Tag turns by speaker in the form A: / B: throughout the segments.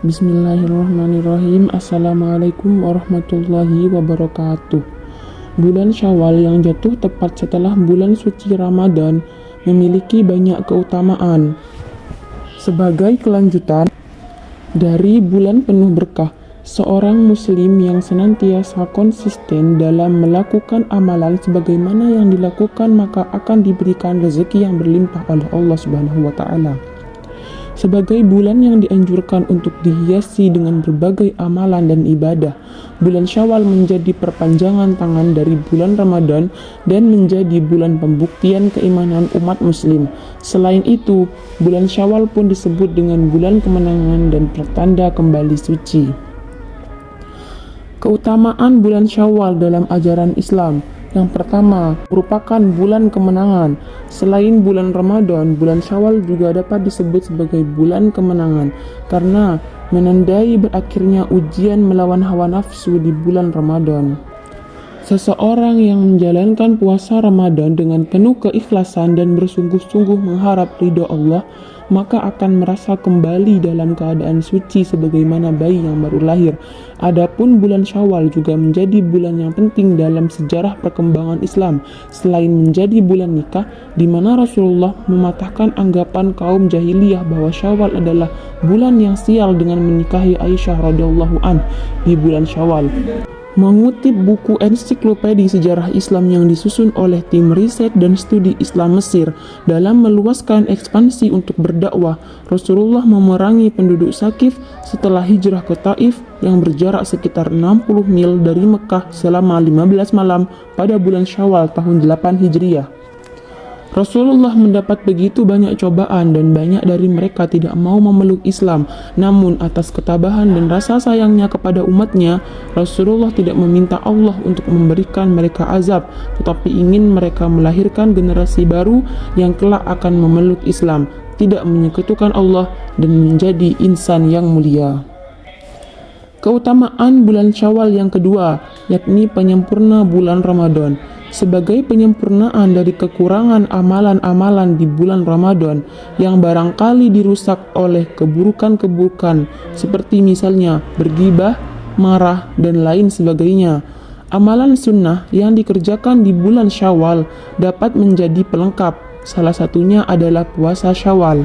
A: Bismillahirrahmanirrahim. Assalamualaikum warahmatullahi wabarakatuh. Bulan Syawal yang jatuh tepat setelah bulan suci Ramadan memiliki banyak keutamaan. Sebagai kelanjutan dari bulan penuh berkah, seorang muslim yang senantiasa konsisten dalam melakukan amalan sebagaimana yang dilakukan maka akan diberikan rezeki yang berlimpah oleh Allah Subhanahu wa taala. Sebagai bulan yang dianjurkan untuk dihiasi dengan berbagai amalan dan ibadah, bulan Syawal menjadi perpanjangan tangan dari bulan Ramadan dan menjadi bulan pembuktian keimanan umat muslim. Selain itu, bulan Syawal pun disebut dengan bulan kemenangan dan pertanda kembali suci. Keutamaan bulan Syawal dalam ajaran Islam. Yang pertama, merupakan bulan kemenangan. Selain bulan Ramadan, bulan Syawal juga dapat disebut sebagai bulan kemenangan karena menandai berakhirnya ujian melawan hawa nafsu di bulan Ramadan. Seseorang yang menjalankan puasa Ramadan dengan penuh keikhlasan dan bersungguh-sungguh mengharap ridho Allah, maka akan merasa kembali dalam keadaan suci sebagaimana bayi yang baru lahir. Adapun bulan Syawal juga menjadi bulan yang penting dalam sejarah perkembangan Islam, selain menjadi bulan nikah, di mana Rasulullah mematahkan anggapan kaum jahiliyah bahwa Syawal adalah bulan yang sial dengan menikahi Aisyah radhiyallahu an di bulan Syawal. Mengutip buku ensiklopedi sejarah Islam yang disusun oleh tim riset dan studi Islam Mesir dalam meluaskan ekspansi untuk berdakwah, Rasulullah memerangi penduduk Sakif setelah hijrah ke Taif yang berjarak sekitar 60 mil dari Mekah selama 15 malam pada bulan Syawal tahun 8 Hijriah. Rasulullah mendapat begitu banyak cobaan dan banyak dari mereka tidak mau memeluk Islam. Namun atas ketabahan dan rasa sayangnya kepada umatnya, Rasulullah tidak meminta Allah untuk memberikan mereka azab, tetapi ingin mereka melahirkan generasi baru yang kelak akan memeluk Islam, tidak menyekutukan Allah dan menjadi insan yang mulia. Keutamaan bulan Syawal yang kedua, yakni penyempurna bulan Ramadan. Sebagai penyempurnaan dari kekurangan amalan-amalan di bulan Ramadan yang barangkali dirusak oleh keburukan-keburukan seperti misalnya bergibah, marah, dan lain sebagainya. Amalan sunnah yang dikerjakan di bulan Syawal dapat menjadi pelengkap. Salah satunya adalah puasa Syawal.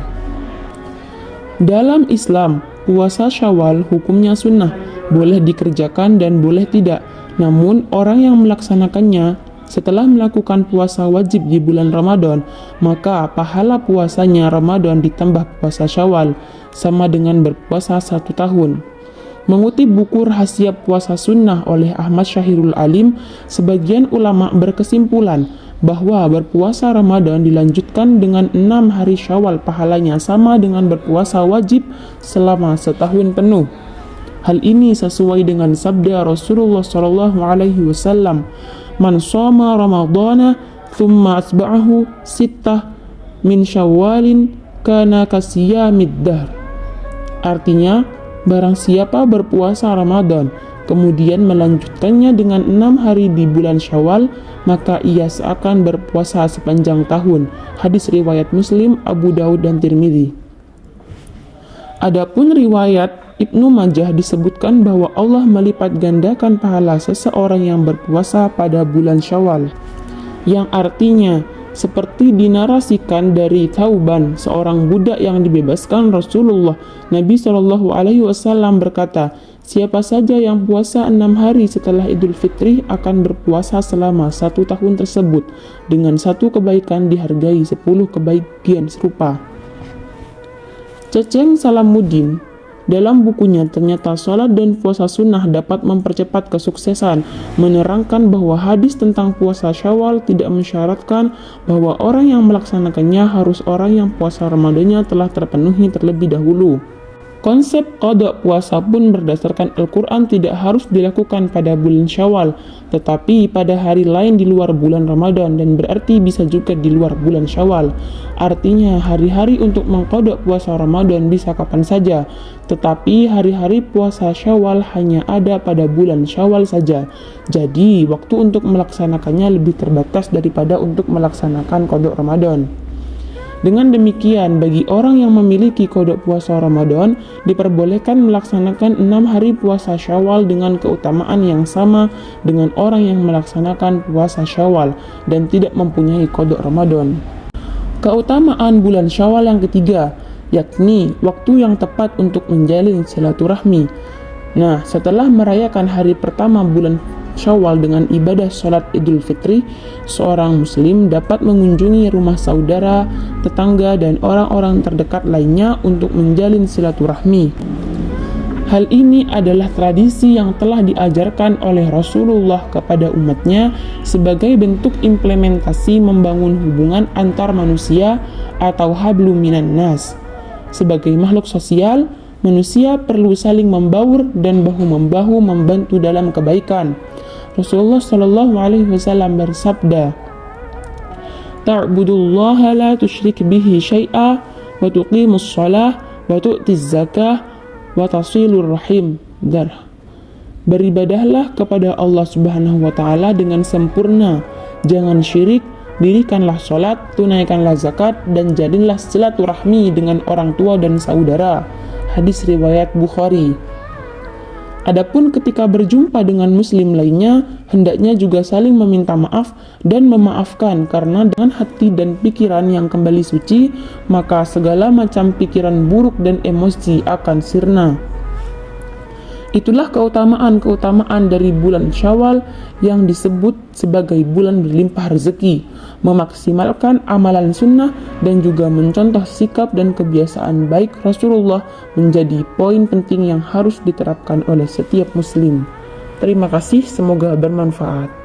A: Dalam Islam, puasa Syawal hukumnya sunnah, boleh dikerjakan dan boleh tidak. Namun orang yang melaksanakannya setelah melakukan puasa wajib di bulan Ramadan, maka pahala puasanya Ramadan ditambah puasa Syawal, sama dengan berpuasa 1 tahun. Mengutip buku Rahasia Puasa Sunnah oleh Ahmad Syahirul Alim, sebagian ulama berkesimpulan bahwa berpuasa Ramadan dilanjutkan dengan 6 hari Syawal pahalanya sama dengan berpuasa wajib selama setahun penuh. Hal ini sesuai dengan sabda Rasulullah SAW, "Man shoma Ramadana thumma asba'ahu sittah min Syawalin kana kasiyamid dahr." Artinya, barang siapa berpuasa Ramadan kemudian melanjutkannya dengan 6 hari di bulan Syawal, maka ia seakan berpuasa sepanjang tahun. Hadis riwayat Muslim, Abu Daud, dan Tirmidzi. Adapun riwayat Ibnu Majah disebutkan bahwa Allah melipat gandakan pahala seseorang yang berpuasa pada bulan Syawal, yang artinya seperti dinarasikan dari Thauban, seorang budak yang dibebaskan Rasulullah. Nabi SAW berkata, siapa saja yang puasa 6 hari setelah Idul Fitri akan berpuasa selama 1 tahun tersebut, dengan 1 kebaikan dihargai 10 kebaikan serupa. Ceceng Salamuddin dalam bukunya Ternyata Sholat dan Puasa Sunnah Dapat Mempercepat Kesuksesan menerangkan bahwa hadis tentang puasa Syawal tidak mensyaratkan bahwa orang yang melaksanakannya harus orang yang puasa Ramadannya telah terpenuhi terlebih dahulu. Konsep qada puasa pun berdasarkan Al-Quran tidak harus dilakukan pada bulan Syawal, tetapi pada hari lain di luar bulan Ramadan, dan berarti bisa juga di luar bulan Syawal. Artinya hari-hari untuk mengqada puasa Ramadan bisa kapan saja, tetapi hari-hari puasa Syawal hanya ada pada bulan Syawal saja. Jadi waktu untuk melaksanakannya lebih terbatas daripada untuk melaksanakan qada Ramadan. Dengan demikian, bagi orang yang memiliki kodok puasa Ramadan, diperbolehkan melaksanakan 6 hari puasa Syawal dengan keutamaan yang sama dengan orang yang melaksanakan puasa Syawal dan tidak mempunyai kodok Ramadan. Keutamaan bulan Syawal yang ketiga, yakni waktu yang tepat untuk menjalin silaturahmi. Nah, setelah merayakan hari pertama bulan Syawal dengan ibadah sholat Idul Fitri, seorang muslim dapat mengunjungi rumah saudara, tetangga, dan orang-orang terdekat lainnya untuk menjalin silaturahmi. Hal ini adalah tradisi yang telah diajarkan oleh Rasulullah kepada umatnya sebagai bentuk implementasi membangun hubungan antar manusia atau hablum minan nas. Sebagai makhluk sosial, manusia perlu saling membaur dan bahu-membahu membantu dalam kebaikan. Rasulullah Shallallahu Alaihi Wasallam bersabda, "Ta'budullaha la tusyrik bihi syai'a wa tuqimus shalah wa tu'tiz zakah wa tasilur rahim." Beribadahlah kepada Allah Subhanahu wa taala dengan sempurna, jangan syirik, dirikanlah sholat, tunaikanlah zakat, dan jadilah silaturahmi dengan orang tua dan saudara. Hadis riwayat Bukhari. Adapun ketika berjumpa dengan muslim lainnya, hendaknya juga saling meminta maaf dan memaafkan, karena dengan hati dan pikiran yang kembali suci, maka segala macam pikiran buruk dan emosi akan sirna. Itulah keutamaan-keutamaan dari bulan Syawal yang disebut sebagai bulan berlimpah rezeki, memaksimalkan amalan sunnah dan juga mencontoh sikap dan kebiasaan baik Rasulullah menjadi poin penting yang harus diterapkan oleh setiap muslim. Terima kasih, semoga bermanfaat.